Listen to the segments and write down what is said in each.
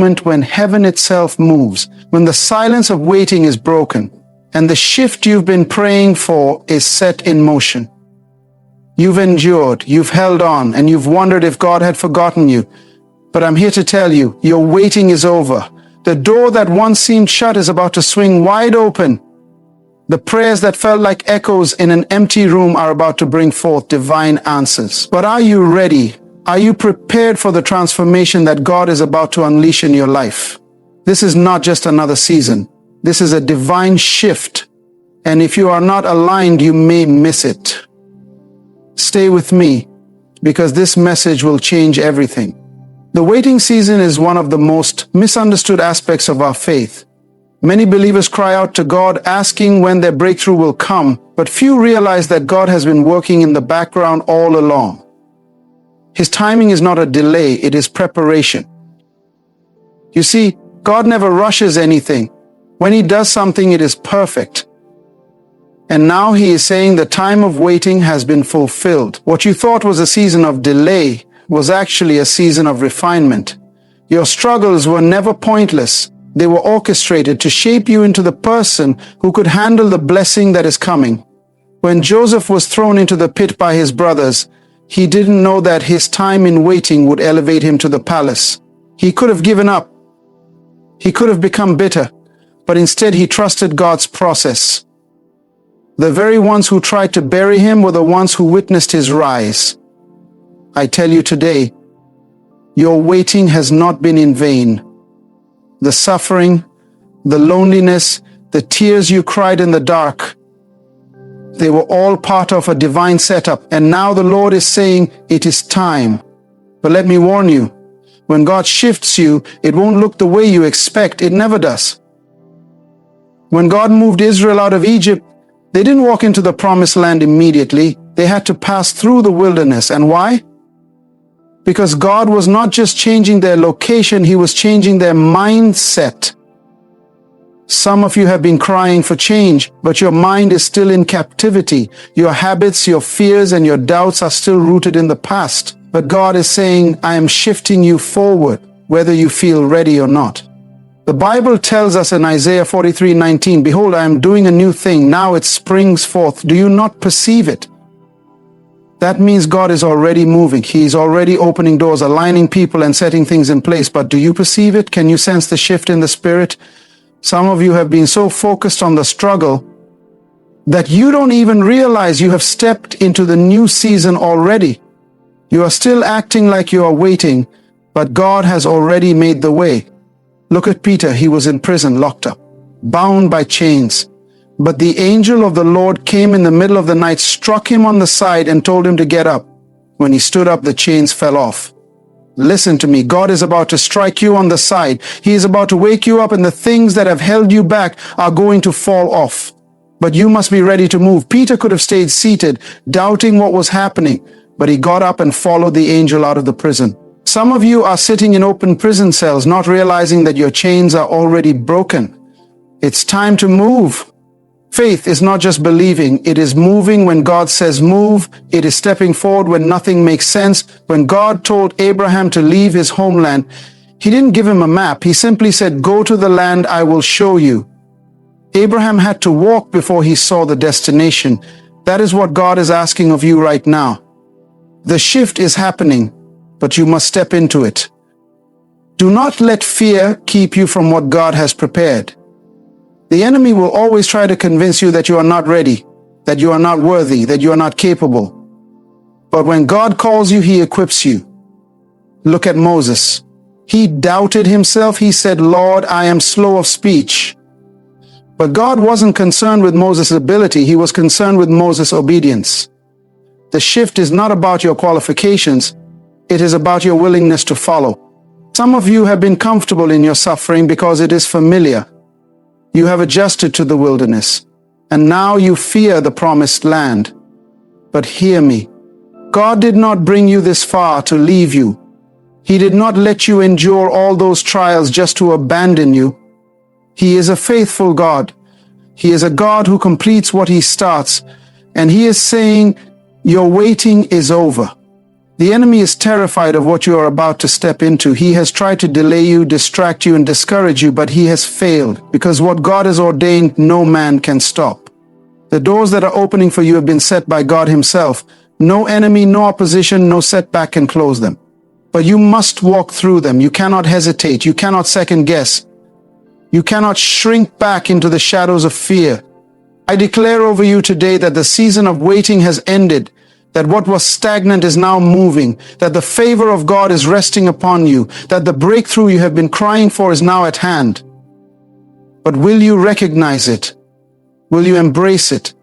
moment when heaven itself moves, when the silence of waiting is broken, and the shift you've been praying for is set in motion. You've endured, you've held on, and you've wondered if God had forgotten you. But I'm here to tell you, your waiting is over. The door that once seemed shut is about to swing wide open. The prayers that felt like echoes in an empty room are about to bring forth divine answers. But are you ready? Are you prepared for the transformation that God is about to unleash in your life? This is not just another season. This is a divine shift. And if you are not aligned, you may miss it. Stay with me, because this message will change everything. The waiting season is one of the most misunderstood aspects of our faith. Many believers cry out to God asking when their breakthrough will come, but few realize that God has been working in the background all along. His timing is not a delay, it is preparation. You see, God never rushes anything. When He does something, it is perfect. And now He is saying the time of waiting has been fulfilled. What you thought was a season of delay was actually a season of refinement. Your struggles were never pointless. They were orchestrated to shape you into the person who could handle the blessing that is coming. When Joseph was thrown into the pit by his brothers, he didn't know that his time in waiting would elevate him to the palace. He could have given up. He could have become bitter, but instead he trusted God's process. The very ones who tried to bury him were the ones who witnessed his rise. I tell you today, your waiting has not been in vain. The suffering, the loneliness, the tears you cried in the dark, they were all part of a divine setup. And now the Lord is saying, it is time. But let me warn you, when God shifts you, it won't look the way you expect. It never does. When God moved Israel out of Egypt, they didn't walk into the promised land immediately. They had to pass through the wilderness. And why? Because God was not just changing their location, He was changing their mindset. Some of you have been crying for change, but your mind is still in captivity. Your habits, your fears, and your doubts are still rooted in the past. But God is saying, I am shifting you forward, whether you feel ready or not. The Bible tells us in Isaiah 43:19, Behold, I am doing a new thing. Now it springs forth. Do you not perceive it? That means God is already moving. He is already opening doors, aligning people and setting things in place. But do you perceive it? Can you sense the shift in the Spirit? Some of you have been so focused on the struggle that you don't even realize you have stepped into the new season already. You are still acting like you are waiting, but God has already made the way. Look at Peter. He was in prison, locked up, bound by chains. But the angel of the Lord came in the middle of the night, struck him on the side, and told him to get up. When he stood up, the chains fell off. Listen to me. God is about to strike you on the side. He is about to wake you up, and the things that have held you back are going to fall off. But you must be ready to move. Peter could have stayed seated, doubting what was happening, but he got up and followed the angel out of the prison. Some of you are sitting in open prison cells, not realizing that your chains are already broken. It's time to move. Faith is not just believing, it is moving when God says move. It is stepping forward when nothing makes sense. When God told Abraham to leave his homeland, He didn't give him a map. He simply said, go to the land I will show you. Abraham had to walk before he saw the destination. That is what God is asking of you right now. The shift is happening, but you must step into it. Do not let fear keep you from what God has prepared. The enemy will always try to convince you that you are not ready, that you are not worthy, that you are not capable. But when God calls you, He equips you. Look at Moses. He doubted himself. He said, Lord, I am slow of speech. But God wasn't concerned with Moses' ability. He was concerned with Moses' obedience. The shift is not about your qualifications. It is about your willingness to follow. Some of you have been comfortable in your suffering because it is familiar. You have adjusted to the wilderness, and now you fear the promised land. But hear me. God did not bring you this far to leave you. He did not let you endure all those trials just to abandon you. He is a faithful God. He is a God who completes what He starts. And He is saying, your waiting is over. The enemy is terrified of what you are about to step into. He has tried to delay you, distract you, and discourage you, but he has failed, because what God has ordained, no man can stop. The doors that are opening for you have been set by God himself. No enemy, no opposition, no setback can close them. But you must walk through them. You cannot hesitate. You cannot second guess. You cannot shrink back into the shadows of fear. I declare over you today that the season of waiting has ended, that what was stagnant is now moving, that the favor of God is resting upon you, that the breakthrough you have been crying for is now at hand. But will you recognize it? Will you embrace it?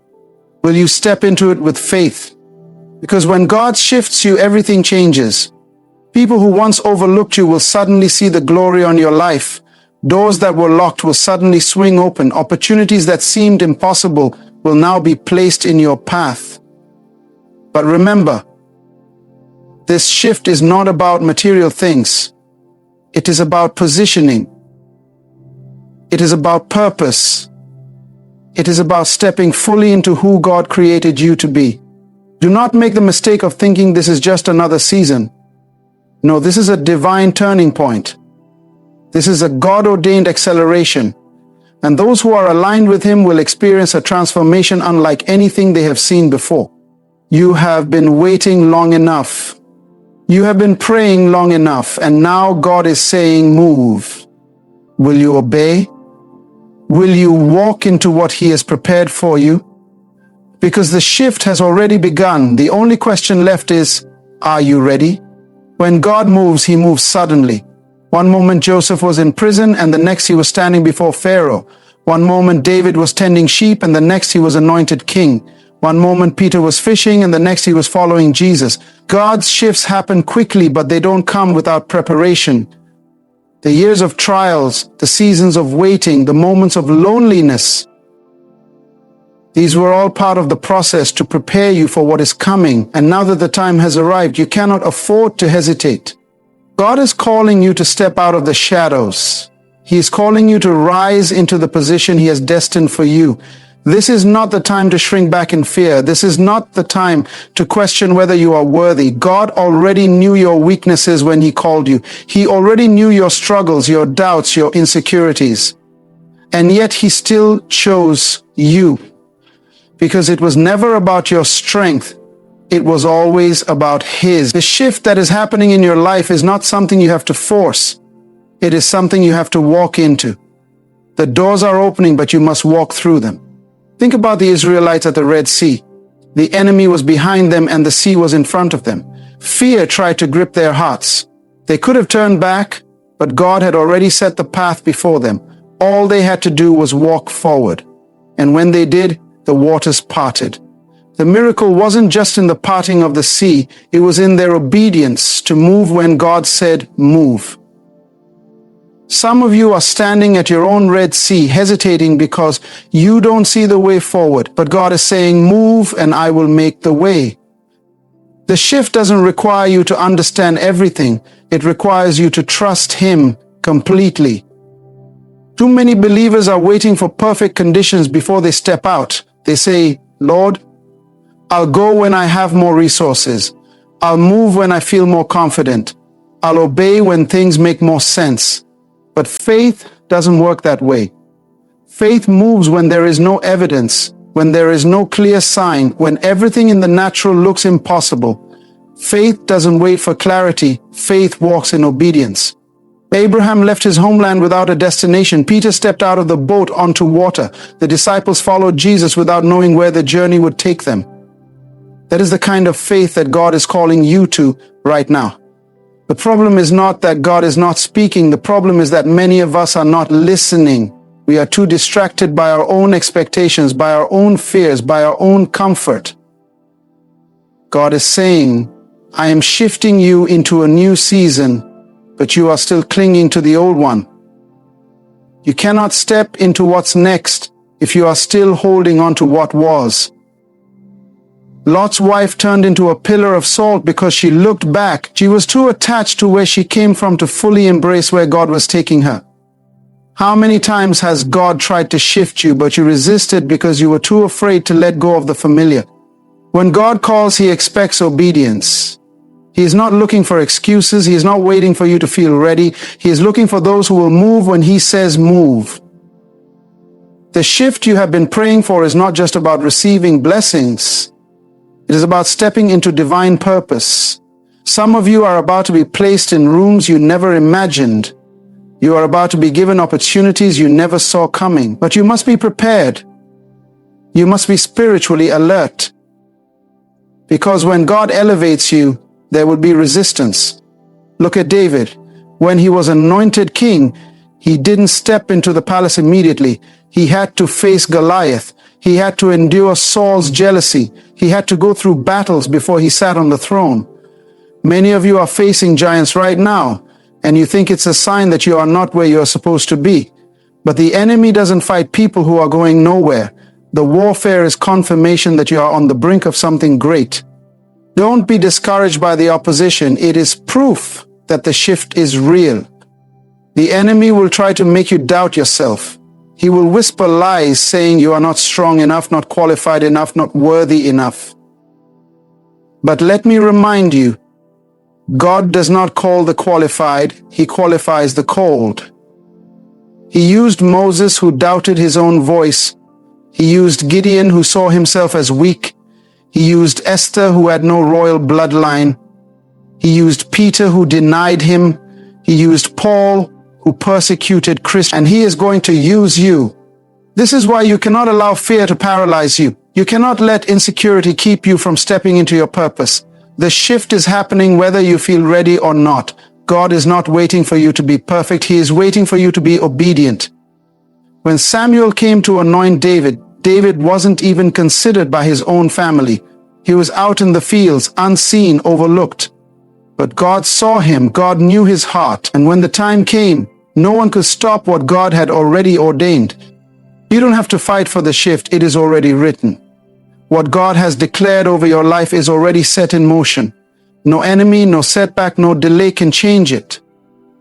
Will you step into it with faith? Because when God shifts you, everything changes. People who once overlooked you will suddenly see the glory on your life. Doors that were locked will suddenly swing open. Opportunities that seemed impossible will now be placed in your path. But remember, this shift is not about material things. It is about positioning. It is about purpose. It is about stepping fully into who God created you to be. Do not make the mistake of thinking this is just another season. No, this is a divine turning point. This is a God-ordained acceleration. And those who are aligned with him will experience a transformation unlike anything they have seen before. You have been waiting long enough. You have been praying long enough, and now God is saying, move. Will you obey? Will you walk into what he has prepared for you? Because the shift has already begun. The only question left is, are you ready? When God moves, he moves suddenly. One moment Joseph was in prison, and the next he was standing before Pharaoh. One moment David was tending sheep, and the next he was anointed king. One moment Peter was fishing, and the next he was following Jesus. God's shifts happen quickly, but they don't come without preparation. The years of trials, the seasons of waiting, the moments of loneliness, these were all part of the process to prepare you for what is coming. And now that the time has arrived, you cannot afford to hesitate. God is calling you to step out of the shadows. He is calling you to rise into the position he has destined for you. This is not the time to shrink back in fear. This is not the time to question whether you are worthy. God already knew your weaknesses when he called you. He already knew your struggles, your doubts, your insecurities. And yet he still chose you. Because it was never about your strength. It was always about his. The shift that is happening in your life is not something you have to force. It is something you have to walk into. The doors are opening, but you must walk through them. Think about the Israelites at the Red Sea. The enemy was behind them and the sea was in front of them. Fear tried to grip their hearts. They could have turned back, but God had already set the path before them. All they had to do was walk forward. And when they did, the waters parted. The miracle wasn't just in the parting of the sea, it was in their obedience to move when God said, move. Some of you are standing at your own Red Sea, hesitating because you don't see the way forward, but God is saying, move and I will make the way. The shift doesn't require you to understand everything. It requires you to trust him completely. Too many believers are waiting for perfect conditions before they step out. They say, Lord, I'll go when I have more resources. I'll move when I feel more confident. I'll obey when things make more sense. But faith doesn't work that way. Faith moves when there is no evidence, when there is no clear sign, when everything in the natural looks impossible. Faith doesn't wait for clarity. Faith walks in obedience. Abraham left his homeland without a destination. Peter stepped out of the boat onto water. The disciples followed Jesus without knowing where the journey would take them. That is the kind of faith that God is calling you to right now. The problem is not that God is not speaking. The problem is that many of us are not listening. We are too distracted by our own expectations, by our own fears, by our own comfort. God is saying, I am shifting you into a new season, but you are still clinging to the old one. You cannot step into what's next if you are still holding on to what was. Lot's wife turned into a pillar of salt because she looked back. She was too attached to where she came from to fully embrace where God was taking her. How many times has God tried to shift you, but you resisted because you were too afraid to let go of the familiar? When God calls, he expects obedience. He is not looking for excuses. He is not waiting for you to feel ready. He is looking for those who will move when He says move. The shift you have been praying for is not just about receiving blessings. It is about stepping into divine purpose. Some of you are about to be placed in rooms you never imagined. You are about to be given opportunities you never saw coming. But you must be prepared. You must be spiritually alert. Because when God elevates you, there will be resistance. Look at David. When he was anointed king, he didn't step into the palace immediately. He had to face Goliath. He had to endure Saul's jealousy. He had to go through battles before he sat on the throne. Many of you are facing giants right now, and you think it's a sign that you are not where you are supposed to be. But the enemy doesn't fight people who are going nowhere. The warfare is confirmation that you are on the brink of something great. Don't be discouraged by the opposition. It is proof that the shift is real. The enemy will try to make you doubt yourself. He will whisper lies saying you are not strong enough, not qualified enough, not worthy enough. But let me remind you, God does not call the qualified, He qualifies the called. He used Moses, who doubted his own voice. He used Gideon, who saw himself as weak. He used Esther, who had no royal bloodline. He used Peter, who denied Him. He used Paul, who persecuted Christians. And He is going to use you. This is why you cannot allow fear to paralyze you. You cannot let insecurity keep you from stepping into your purpose. The shift is happening whether you feel ready or not. God is not waiting for you to be perfect. He is waiting for you to be obedient. When Samuel came to anoint David, David wasn't even considered by his own family. He was out in the fields, unseen, overlooked. But God saw him, God knew his heart, and when the time came, no one could stop what God had already ordained. You don't have to fight for the shift, it is already written. What God has declared over your life is already set in motion. No enemy, no setback, no delay can change it.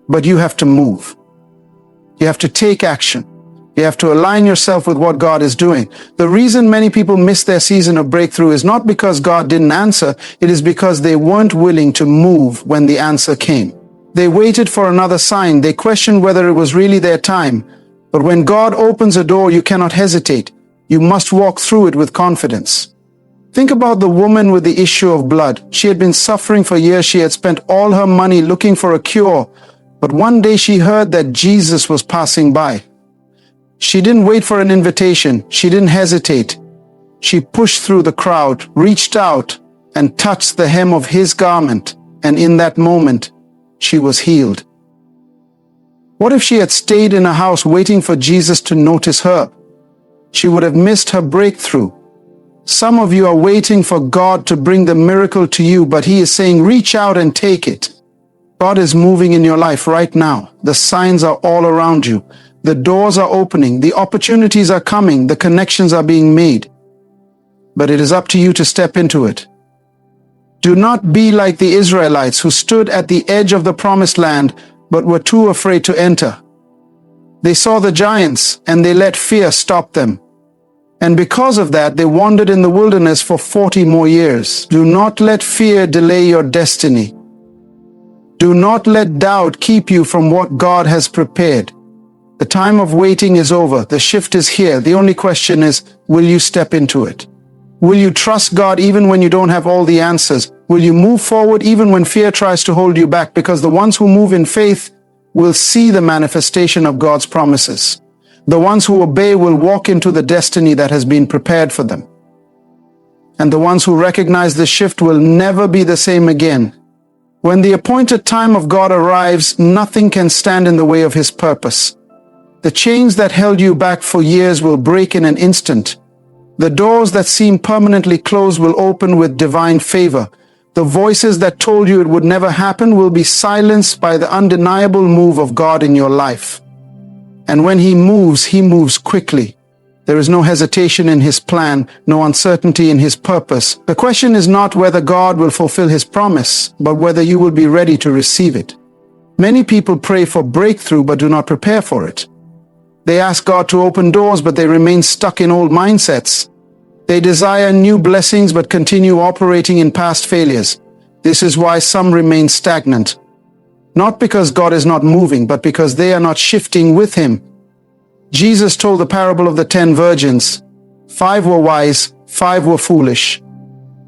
But you have to move. You have to take action. You have to align yourself with what God is doing. The reason many people miss their season of breakthrough is not because God didn't answer, it is because they weren't willing to move when the answer came. They waited for another sign. They questioned whether it was really their time. But when God opens a door, you cannot hesitate. You must walk through it with confidence. Think about the woman with the issue of blood. She had been suffering for years. She had spent all her money looking for a cure. But one day she heard that Jesus was passing by. She didn't wait for an invitation. She didn't hesitate. She pushed through the crowd, reached out, and touched the hem of His garment. And in that moment, she was healed. What if she had stayed in a house waiting for Jesus to notice her? She would have missed her breakthrough. Some of you are waiting for God to bring the miracle to you, but He is saying, reach out and take it. God is moving in your life right now. The signs are all around you. The doors are opening. The opportunities are coming. The connections are being made. But it is up to you to step into it. Do not be like the Israelites who stood at the edge of the promised land, but were too afraid to enter. They saw the giants and they let fear stop them. And because of that, they wandered in the wilderness for 40 more years. Do not let fear delay your destiny. Do not let doubt keep you from what God has prepared. The time of waiting is over. The shift is here. The only question is, will you step into it? Will you trust God even when you don't have all the answers? Will you move forward even when fear tries to hold you back? Because the ones who move in faith will see the manifestation of God's promises. The ones who obey will walk into the destiny that has been prepared for them. And the ones who recognize the shift will never be the same again. When the appointed time of God arrives, nothing can stand in the way of His purpose. The chains that held you back for years will break in an instant. The doors that seem permanently closed will open with divine favor. The voices that told you it would never happen will be silenced by the undeniable move of God in your life. And when He moves quickly. There is no hesitation in His plan, no uncertainty in His purpose. The question is not whether God will fulfill His promise, but whether you will be ready to receive it. Many people pray for breakthrough but do not prepare for it. They ask God to open doors, but they remain stuck in old mindsets. They desire new blessings, but continue operating in past failures. This is why some remain stagnant. Not because God is not moving, but because they are not shifting with Him. Jesus told the parable of the 10 virgins. 5 were wise, 5 were foolish.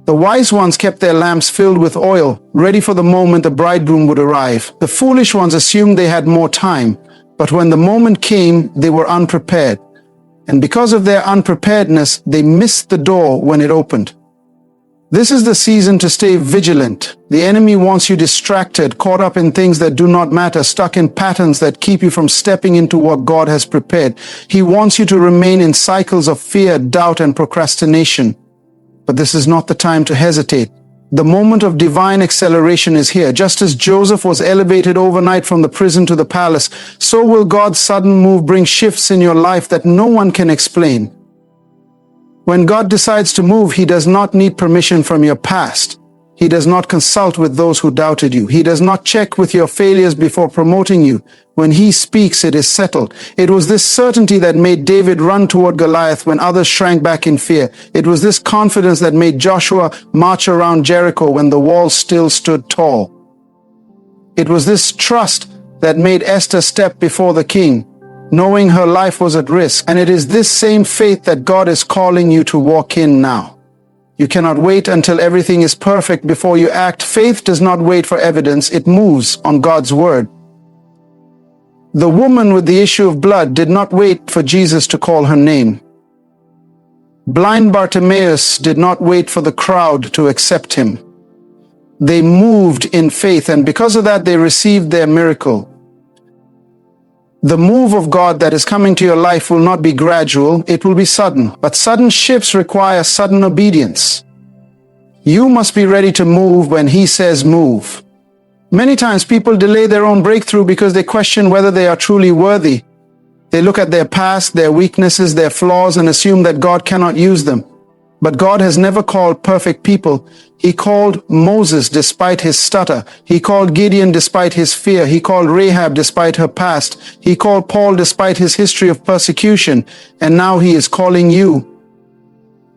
The wise ones kept their lamps filled with oil, ready for the moment the bridegroom would arrive. The foolish ones assumed they had more time, but when the moment came, they were unprepared. And because of their unpreparedness, they missed the door when it opened. This is the season to stay vigilant. The enemy wants you distracted, caught up in things that do not matter, stuck in patterns that keep you from stepping into what God has prepared. He wants you to remain in cycles of fear, doubt, and procrastination. But this is not the time to hesitate. The moment of divine acceleration is here. Just as Joseph was elevated overnight from the prison to the palace, so will God's sudden move bring shifts in your life that no one can explain. When God decides to move, He does not need permission from your past. He does not consult with those who doubted you. He does not check with your failures before promoting you. When He speaks, it is settled. It was this certainty that made David run toward Goliath when others shrank back in fear. It was this confidence that made Joshua march around Jericho when the walls still stood tall. It was this trust that made Esther step before the king, knowing her life was at risk. And it is this same faith that God is calling you to walk in now. You cannot wait until everything is perfect before you act. Faith does not wait for evidence. It moves on God's word. The woman with the issue of blood did not wait for Jesus to call her name. Blind Bartimaeus did not wait for the crowd to accept him. They moved in faith, and because of that, they received their miracle. The move of God that is coming to your life will not be gradual, it will be sudden. But sudden shifts require sudden obedience. You must be ready to move when He says move. Many times people delay their own breakthrough because they question whether they are truly worthy. They look at their past, their weaknesses, their flaws, and assume that God cannot use them. But God has never called perfect people. He called Moses despite his stutter. He called Gideon despite his fear. He called Rahab despite her past. He called Paul despite his history of persecution. And now He is calling you.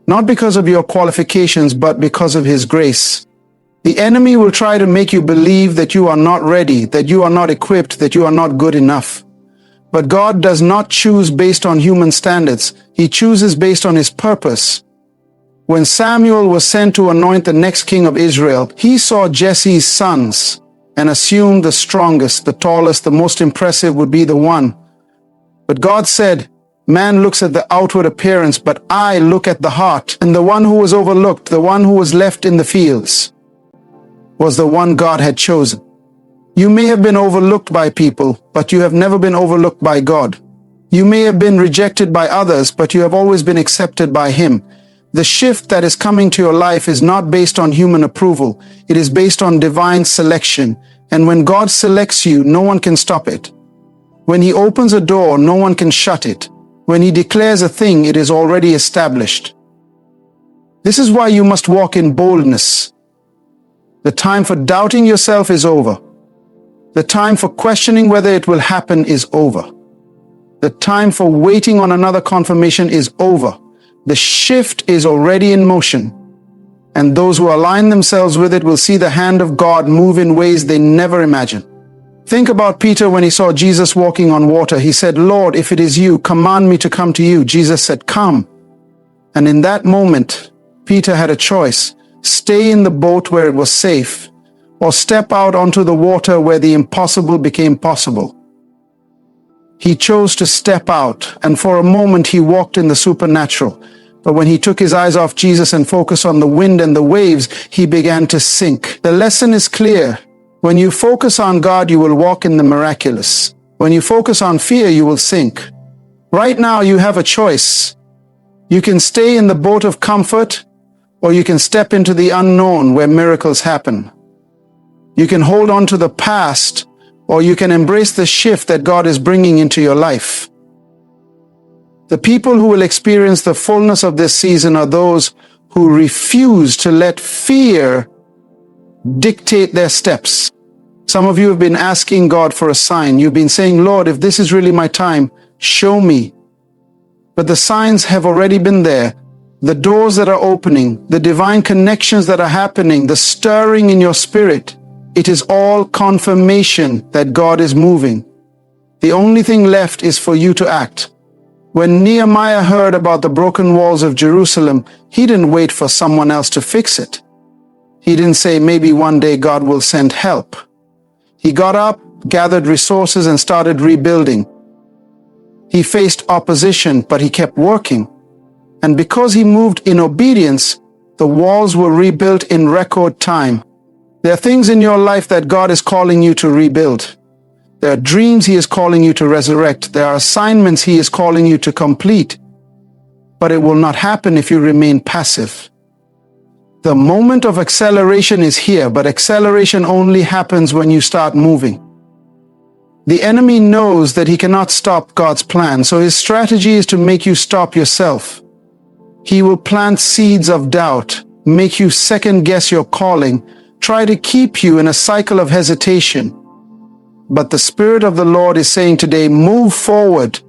Not because of your qualifications, but because of His grace. The enemy will try to make you believe that you are not ready, that you are not equipped, that you are not good enough. But God does not choose based on human standards. He chooses based on His purpose. When Samuel was sent to anoint the next king of Israel, he saw Jesse's sons and assumed the strongest, the tallest, the most impressive would be the one. But God said, man looks at the outward appearance, but I look at the heart. And the one who was overlooked, the one who was left in the fields, was the one God had chosen. You may have been overlooked by people, but you have never been overlooked by God. You may have been rejected by others, but you have always been accepted by Him. The shift that is coming to your life is not based on human approval. It is based on divine selection. And when God selects you, no one can stop it. When He opens a door, no one can shut it. When He declares a thing, it is already established. This is why you must walk in boldness. The time for doubting yourself is over. The time for questioning whether it will happen is over. The time for waiting on another confirmation is over. The shift is already in motion, and those who align themselves with it will see the hand of God move in ways they never imagined. Think about Peter when he saw Jesus walking on water. He said, Lord, if it is you, command me to come to you. Jesus said, come. And in that moment, Peter had a choice. Stay in the boat where it was safe, or step out onto the water where the impossible became possible. He chose to step out, and for a moment he walked in the supernatural. But when he took his eyes off Jesus and focused on the wind and the waves, he began to sink. The lesson is clear. When you focus on God, you will walk in the miraculous. When you focus on fear, you will sink. Right now, you have a choice. You can stay in the boat of comfort, or you can step into the unknown where miracles happen. You can hold on to the past, or you can embrace the shift that God is bringing into your life. The people who will experience the fullness of this season are those who refuse to let fear dictate their steps. Some of you have been asking God for a sign. You've been saying, Lord, if this is really my time, show me. But the signs have already been there. the doors that are opening, the divine connections that are happening, the stirring in your spirit, it is all confirmation that God is moving. The only thing left is for you to act. When Nehemiah heard about the broken walls of Jerusalem, he didn't wait for someone else to fix it. He didn't say, maybe one day God will send help. He got up, gathered resources, and started rebuilding. He faced opposition, but he kept working. And because he moved in obedience, the walls were rebuilt in record time. There are things in your life that God is calling you to rebuild. There are dreams He is calling you to resurrect. There are assignments He is calling you to complete. But it will not happen if you remain passive. The moment of acceleration is here, but acceleration only happens when you start moving. The enemy knows that he cannot stop God's plan, so his strategy is to make you stop yourself. He will plant seeds of doubt, make you second-guess your calling, try to keep you in a cycle of hesitation. But the Spirit of the Lord is saying today, move forward.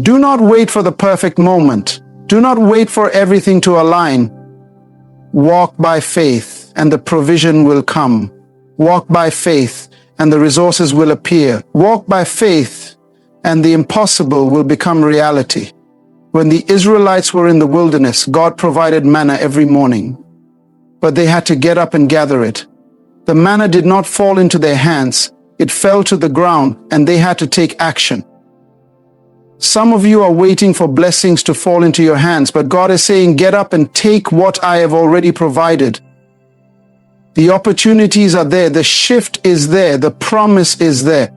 Do not wait for the perfect moment. Do not wait for everything to align. Walk by faith, and the provision will come. Walk by faith, and the resources will appear. Walk by faith, and the impossible will become reality. When the Israelites were in the wilderness, God provided manna every morning. But they had to get up and gather it. The manna did not fall into their hands. It fell to the ground, and they had to take action. Some of you are waiting for blessings to fall into your hands, but God is saying, get up and take what I have already provided. The opportunities are there. The shift is there. The promise is there.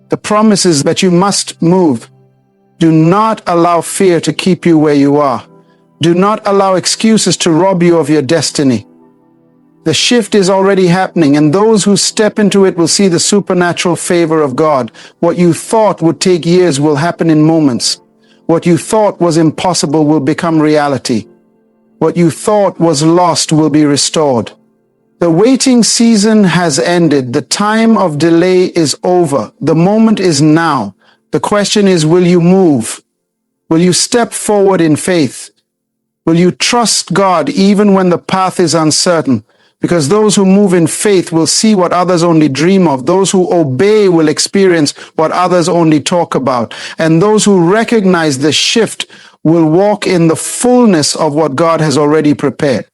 The promise is that you must move. Do not allow fear to keep you where you are. Do not allow excuses to rob you of your destiny. The shift is already happening, and those who step into it will see the supernatural favor of God. What you thought would take years will happen in moments. What you thought was impossible will become reality. What you thought was lost will be restored. The waiting season has ended. The time of delay is over. The moment is now. The question is, will you move? Will you step forward in faith? Will you trust God even when the path is uncertain? Because those who move in faith will see what others only dream of. Those who obey will experience what others only talk about. And those who recognize the shift will walk in the fullness of what God has already prepared.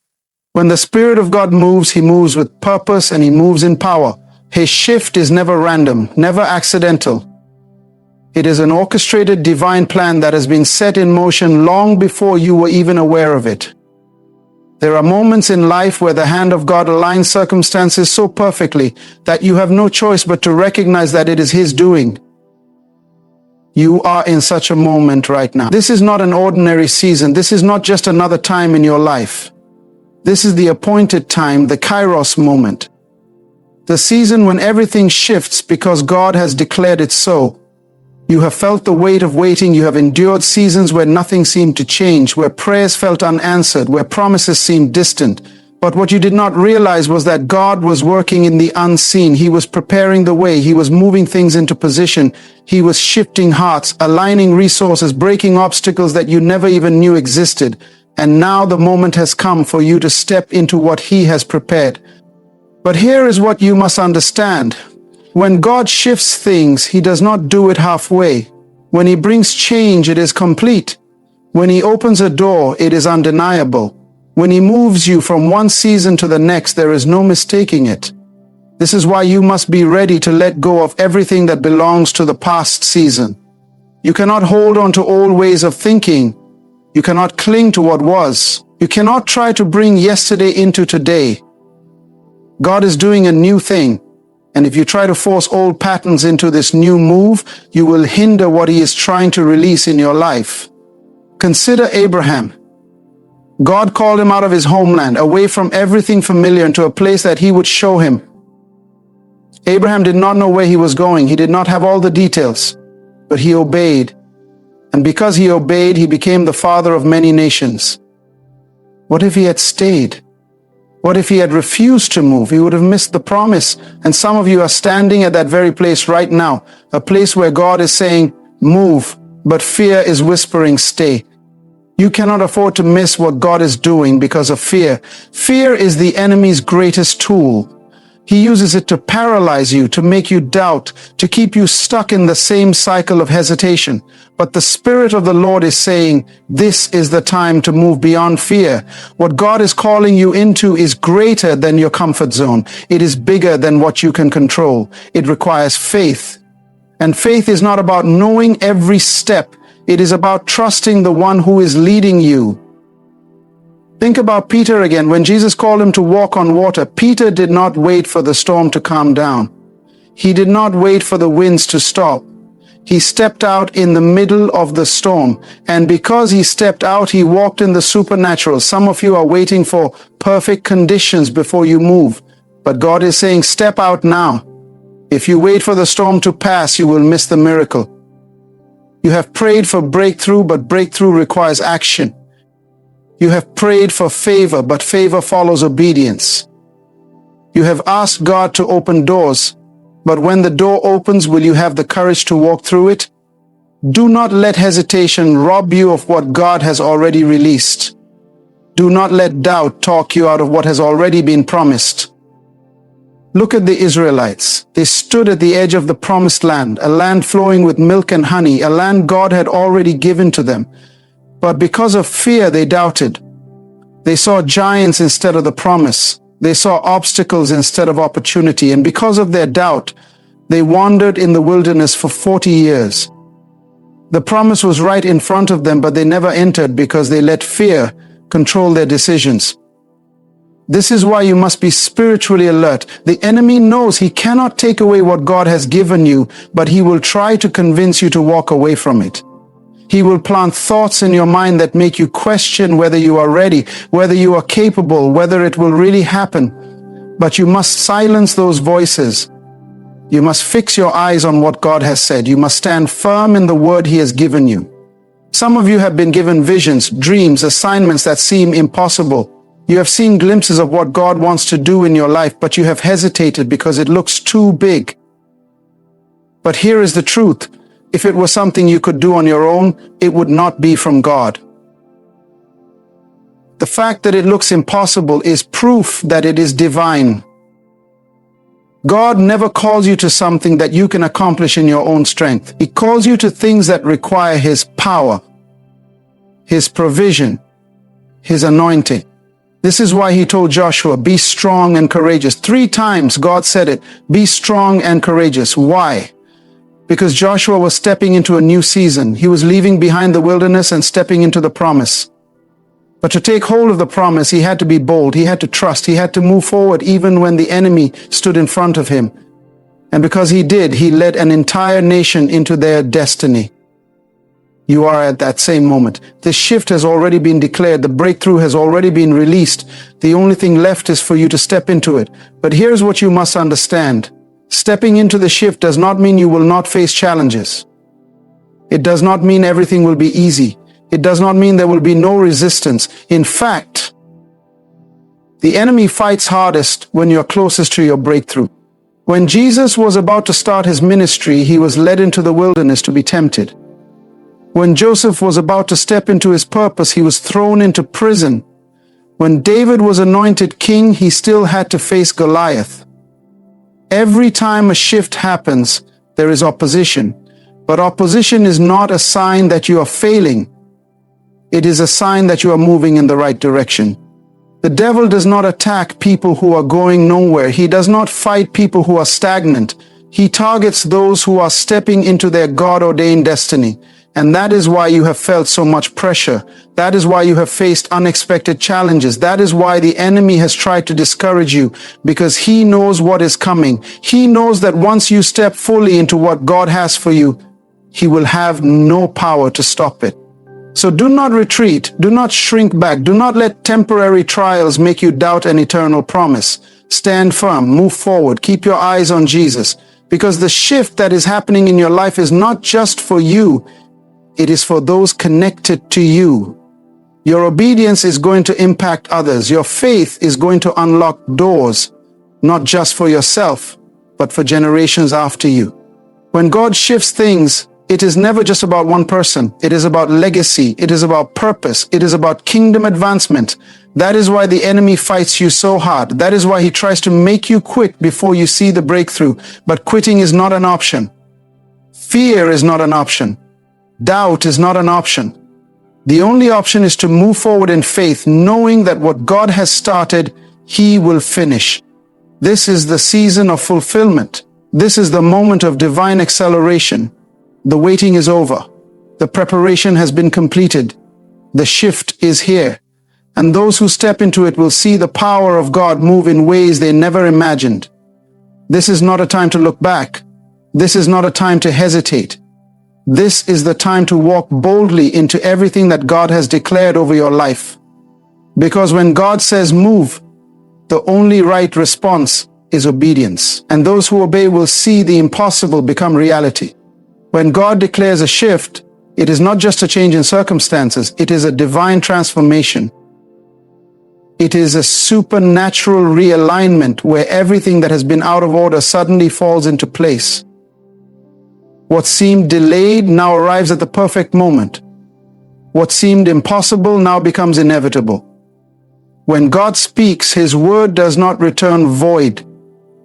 When the Spirit of God moves, He moves with purpose and He moves in power. His shift is never random, never accidental. It is an orchestrated divine plan that has been set in motion long before you were even aware of it. There are moments in life where the hand of God aligns circumstances so perfectly that you have no choice but to recognize that it is His doing. You are in such a moment right now. This is not an ordinary season. This is not just another time in your life. This is the appointed time, the Kairos moment. The season when everything shifts because God has declared it so. You have felt the weight of waiting. You have endured seasons where nothing seemed to change, where prayers felt unanswered, where promises seemed distant. But what you did not realize was that God was working in the unseen. He was preparing the way. He was moving things into position. He was shifting hearts, aligning resources, breaking obstacles that you never even knew existed. And now the moment has come for you to step into what He has prepared. But here is what you must understand. When God shifts things, He does not do it halfway. When He brings change, it is complete. When He opens a door, it is undeniable. When He moves you from one season to the next, there is no mistaking it. This is why you must be ready to let go of everything that belongs to the past season. You cannot hold on to old ways of thinking. You cannot cling to what was. You cannot try to bring yesterday into today. God is doing a new thing. And if you try to force old patterns into this new move, you will hinder what He is trying to release in your life. Consider Abraham. God called him out of his homeland, away from everything familiar, into a place that He would show him. Abraham did not know where he was going. He did not have all the details, but he obeyed. And because he obeyed, he became the father of many nations. What if he had stayed? What if he had refused to move? He would have missed the promise. And some of you are standing at that very place right now, a place where God is saying, move, but fear is whispering, stay. You cannot afford to miss what God is doing because of fear. Fear is the enemy's greatest tool. He uses it to paralyze you, to make you doubt, to keep you stuck in the same cycle of hesitation. But the Spirit of the Lord is saying, this is the time to move beyond fear. What God is calling you into is greater than your comfort zone. It is bigger than what you can control. It requires faith. And faith is not about knowing every step. It is about trusting the one who is leading you. Think about Peter again. When Jesus called him to walk on water, Peter did not wait for the storm to calm down. He did not wait for the winds to stop. He stepped out in the middle of the storm. And because he stepped out, he walked in the supernatural. Some of you are waiting for perfect conditions before you move. But God is saying, step out now. If you wait for the storm to pass, you will miss the miracle. You have prayed for breakthrough, but breakthrough requires action. You have prayed for favor, but favor follows obedience. You have asked God to open doors, but when the door opens, will you have the courage to walk through it? Do not let hesitation rob you of what God has already released. Do not let doubt talk you out of what has already been promised. Look at the Israelites. They stood at the edge of the promised land, a land flowing with milk and honey, a land God had already given to them. But because of fear, they doubted. They saw giants instead of the promise. They saw obstacles instead of opportunity. And because of their doubt, they wandered in the wilderness for 40 years. The promise was right in front of them, but they never entered because they let fear control their decisions. This is why you must be spiritually alert. The enemy knows he cannot take away what God has given you, but he will try to convince you to walk away from it. He will plant thoughts in your mind that make you question whether you are ready, whether you are capable, whether it will really happen. But you must silence those voices. You must fix your eyes on what God has said. You must stand firm in the word He has given you. Some of you have been given visions, dreams, assignments that seem impossible. You have seen glimpses of what God wants to do in your life, but you have hesitated because it looks too big. But here is the truth. If it was something you could do on your own, it would not be from God. The fact that it looks impossible is proof that it is divine. God never calls you to something that you can accomplish in your own strength. He calls you to things that require His power, His provision, His anointing. This is why He told Joshua, be strong and courageous. 3 times God said it, be strong and courageous. Why? Because Joshua was stepping into a new season. He was leaving behind the wilderness and stepping into the promise. But to take hold of the promise, he had to be bold. He had to trust. He had to move forward even when the enemy stood in front of him. And because he did, he led an entire nation into their destiny. You are at that same moment. The shift has already been declared. The breakthrough has already been released. The only thing left is for you to step into it. But here's what you must understand. Stepping into the shift does not mean you will not face challenges. It does not mean everything will be easy. It does not mean there will be no resistance. In fact, the enemy fights hardest when you're closest to your breakthrough. When Jesus was about to start His ministry, He was led into the wilderness to be tempted. When Joseph was about to step into his purpose, he was thrown into prison. When David was anointed king, he still had to face Goliath. Every time a shift happens, there is opposition. But opposition is not a sign that you are failing. It is a sign that you are moving in the right direction. The devil does not attack people who are going nowhere. He does not fight people who are stagnant. He targets those who are stepping into their God-ordained destiny. And that is why you have felt so much pressure. That is why you have faced unexpected challenges. That is why the enemy has tried to discourage you, because he knows what is coming. He knows that once you step fully into what God has for you, He will have no power to stop it. So do not retreat. Do not shrink back. Do not let temporary trials make you doubt an eternal promise. Stand firm. Move forward. Keep your eyes on Jesus, because the shift that is happening in your life is not just for you. It is for those connected to you. Your obedience is going to impact others. Your faith is going to unlock doors, not just for yourself, but for generations after you. When God shifts things, It is never just about one person. It is about legacy. It is about purpose. It is about kingdom advancement. That is why the enemy fights you so hard. That is why he tries to make you quit before you see the breakthrough. But quitting is not an option. Fear is not an option. Doubt is not an option. The only option is to move forward in faith, knowing that what God has started, He will finish. This is the season of fulfillment. This is the moment of divine acceleration. The waiting is over. The preparation has been completed. The shift is here. And those who step into it will see the power of God move in ways they never imagined. This is not a time to look back. This is not a time to hesitate. This is the time to walk boldly into everything that God has declared over your life. Because when God says move, the only right response is obedience. And those who obey will see the impossible become reality. When God declares a shift, it is not just a change in circumstances, it is a divine transformation. It is a supernatural realignment where everything that has been out of order suddenly falls into place. What seemed delayed now arrives at the perfect moment. What seemed impossible now becomes inevitable. When God speaks, His word does not return void.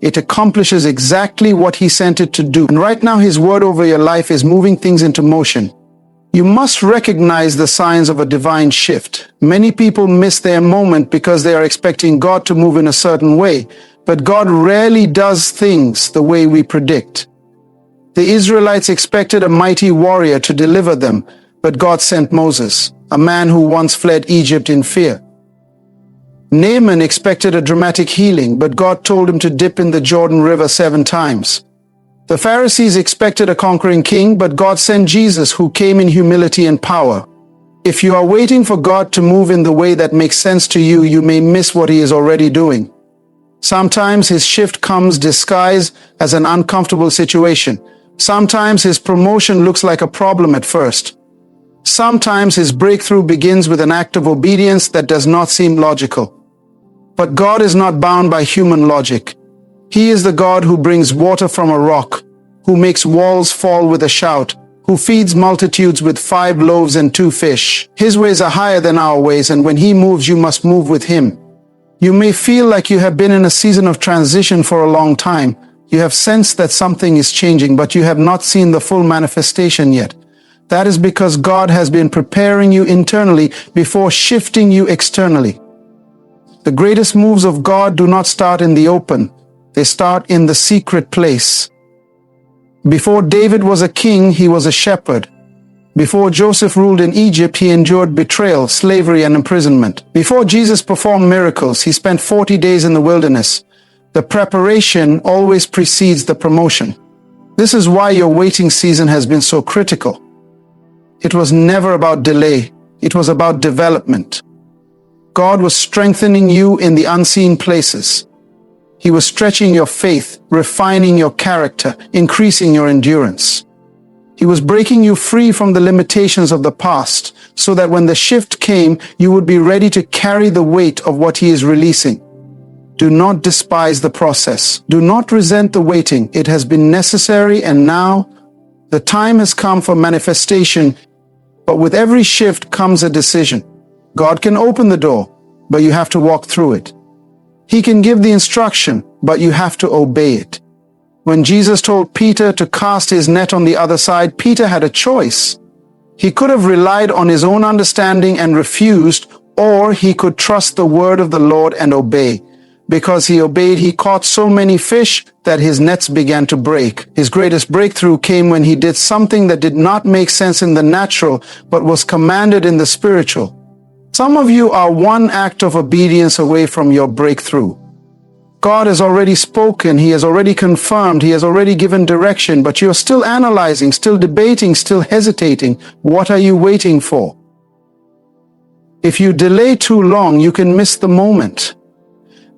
It accomplishes exactly what He sent it to do. And right now, His word over your life is moving things into motion. You must recognize the signs of a divine shift. Many people miss their moment because they are expecting God to move in a certain way, but God rarely does things the way we predict. The Israelites expected a mighty warrior to deliver them, but God sent Moses, a man who once fled Egypt in fear. Naaman expected a dramatic healing, but God told him to dip in the Jordan River 7 times. The Pharisees expected a conquering king, but God sent Jesus, who came in humility and power. If you are waiting for God to move in the way that makes sense to you, you may miss what He is already doing. Sometimes His shift comes disguised as an uncomfortable situation. Sometimes His promotion looks like a problem at first. Sometimes His breakthrough begins with an act of obedience that does not seem logical. But God is not bound by human logic. He is the God who brings water from a rock, who makes walls fall with a shout, who feeds multitudes with 5 loaves and 2 fish. His ways are higher than our ways, and when He moves, you must move with Him. You may feel like you have been in a season of transition for a long time. You have sensed that something is changing, but you have not seen the full manifestation yet. That is because God has been preparing you internally before shifting you externally. The greatest moves of God do not start in the open. They start in the secret place. Before David was a king, he was a shepherd. Before Joseph ruled in Egypt, he endured betrayal, slavery, and imprisonment. Before Jesus performed miracles, he spent 40 days in the wilderness. The preparation always precedes the promotion. This is why your waiting season has been so critical. It was never about delay. It was about development. God was strengthening you in the unseen places. He was stretching your faith, refining your character, increasing your endurance. He was breaking you free from the limitations of the past so that when the shift came, you would be ready to carry the weight of what He is releasing. Do not despise the process. Do not resent the waiting. It has been necessary, and now the time has come for manifestation. But with every shift comes a decision. God can open the door, but you have to walk through it. He can give the instruction, but you have to obey it. When Jesus told Peter to cast his net on the other side, Peter had a choice. He could have relied on his own understanding and refused, or he could trust the word of the Lord and obey. Because he obeyed, he caught so many fish that his nets began to break. His greatest breakthrough came when he did something that did not make sense in the natural, but was commanded in the spiritual. Some of you are one act of obedience away from your breakthrough. God has already spoken, He has already confirmed, He has already given direction, but you're still analyzing, still debating, still hesitating. What are you waiting for? If you delay too long, you can miss the moment.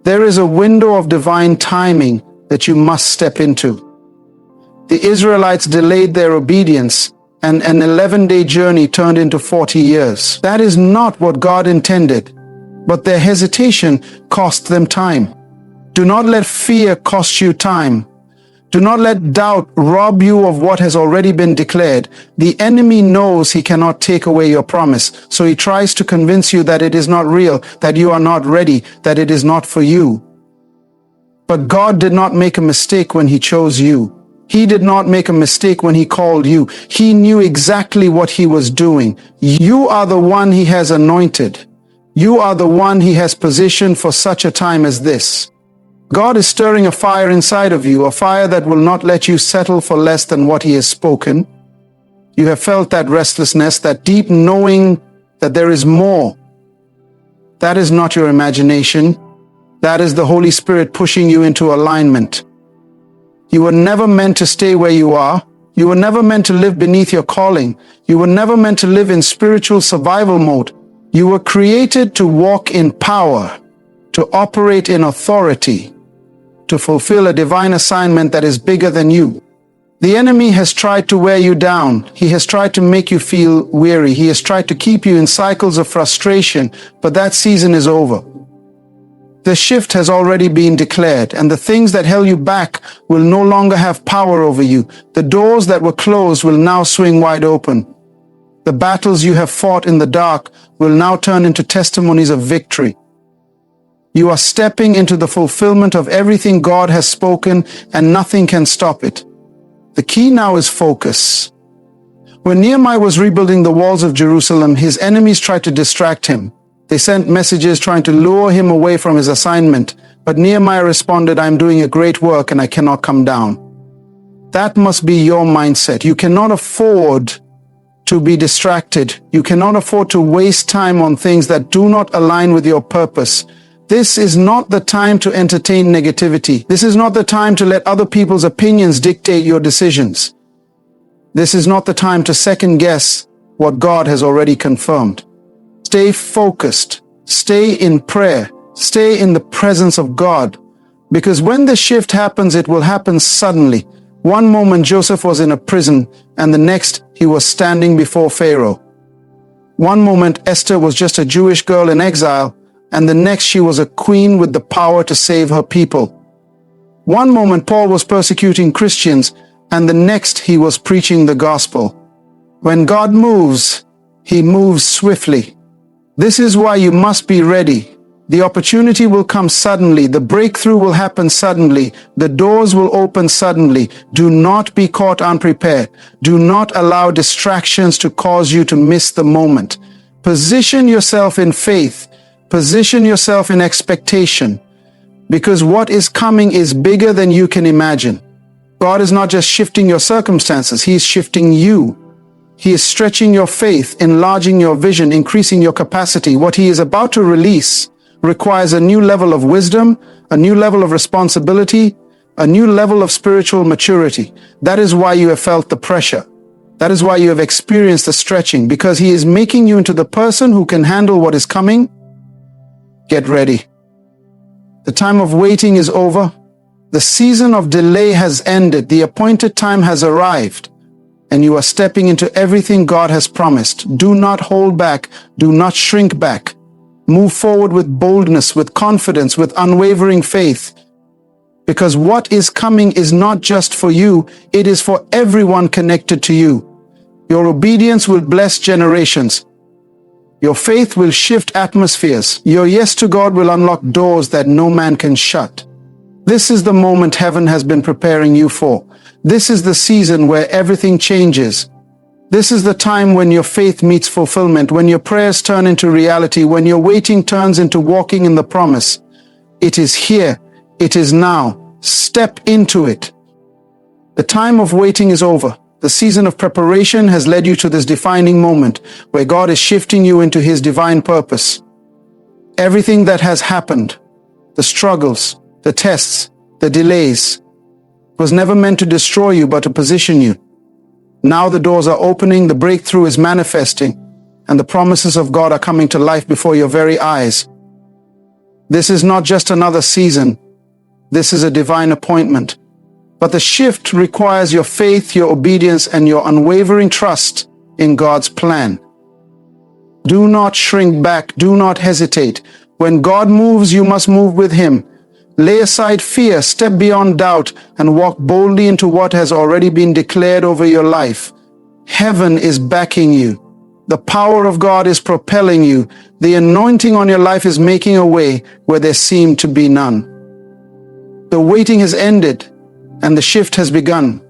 There is a window of divine timing that you must step into. The Israelites delayed their obedience, and an 11-day journey turned into 40 years. That is not what God intended, but their hesitation cost them time. Do not let fear cost you time. Do not let doubt rob you of what has already been declared. The enemy knows he cannot take away your promise, so he tries to convince you that it is not real, that you are not ready, that it is not for you. But God did not make a mistake when he chose you. He did not make a mistake when he called you. He knew exactly what he was doing. You are the one he has anointed. You are the one he has positioned for such a time as this. God is stirring a fire inside of you, a fire that will not let you settle for less than what he has spoken. You have felt that restlessness, that deep knowing that there is more. That is not your imagination. That is the Holy Spirit pushing you into alignment. You were never meant to stay where you are. You were never meant to live beneath your calling. You were never meant to live in spiritual survival mode. You were created to walk in power, to operate in authority, to fulfill a divine assignment that is bigger than you. The enemy has tried to wear you down. He has tried to make you feel weary. He has tried to keep you in cycles of frustration, but that season is over. The shift has already been declared, and the things that held you back will no longer have power over you. The doors that were closed will now swing wide open. The battles you have fought in the dark will now turn into testimonies of victory. You are stepping into the fulfillment of everything God has spoken, and nothing can stop it. The key now is focus. When Nehemiah was rebuilding the walls of Jerusalem, his enemies tried to distract him. They sent messages trying to lure him away from his assignment, but Nehemiah responded, "I am doing a great work and I cannot come down." That must be your mindset. You cannot afford to be distracted. You cannot afford to waste time on things that do not align with your purpose. This is not the time to entertain negativity. This is not the time to let other people's opinions dictate your decisions. This is not the time to second guess what God has already confirmed. Stay focused. Stay in prayer. Stay in the presence of God. Because when the shift happens, it will happen suddenly. One moment Joseph was in a prison, and the next he was standing before Pharaoh. One moment Esther was just a Jewish girl in exile, and the next she was a queen with the power to save her people. One moment Paul was persecuting Christians, and the next he was preaching the gospel. When God moves, he moves swiftly. This is why you must be ready. The opportunity will come suddenly. The breakthrough will happen suddenly. The doors will open suddenly. Do not be caught unprepared. Do not allow distractions to cause you to miss the moment. Position yourself in faith. Position yourself in expectation, because what is coming is bigger than you can imagine. God is not just shifting your circumstances, he is shifting you. He is stretching your faith, enlarging your vision, increasing your capacity. What he is about to release requires a new level of wisdom, a new level of responsibility, a new level of spiritual maturity. That is why you have felt the pressure. That is why you have experienced the stretching, because he is making you into the person who can handle what is coming. Get ready. The time of waiting is over. The season of delay has ended. The appointed time has arrived, and you are stepping into everything God has promised. Do not hold back. Do not shrink back. Move forward with boldness, with confidence, with unwavering faith. Because what is coming is not just for you, it is for everyone connected to you. Your obedience will bless generations. Your faith will shift atmospheres. Your yes to God will unlock doors that no man can shut. This is the moment heaven has been preparing you for. This is the season where everything changes. This is the time when your faith meets fulfillment, when your prayers turn into reality, when your waiting turns into walking in the promise. It is here. It is now. Step into it. The time of waiting is over. The season of preparation has led you to this defining moment where God is shifting you into his divine purpose. Everything that has happened, the struggles, the tests, the delays, was never meant to destroy you but to position you. Now the doors are opening, the breakthrough is manifesting, and the promises of God are coming to life before your very eyes. This is not just another season. This is a divine appointment. But the shift requires your faith, your obedience, and your unwavering trust in God's plan. Do not shrink back. Do not hesitate. When God moves, you must move with him. Lay aside fear, step beyond doubt, and walk boldly into what has already been declared over your life. Heaven is backing you. The power of God is propelling you. The anointing on your life is making a way where there seemed to be none. The waiting has ended and the shift has begun.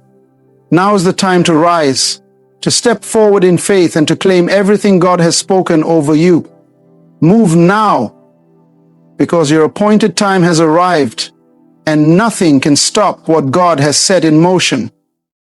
Now is the time to rise, to step forward in faith and to claim everything God has spoken over you. Move now, because your appointed time has arrived and nothing can stop what God has set in motion.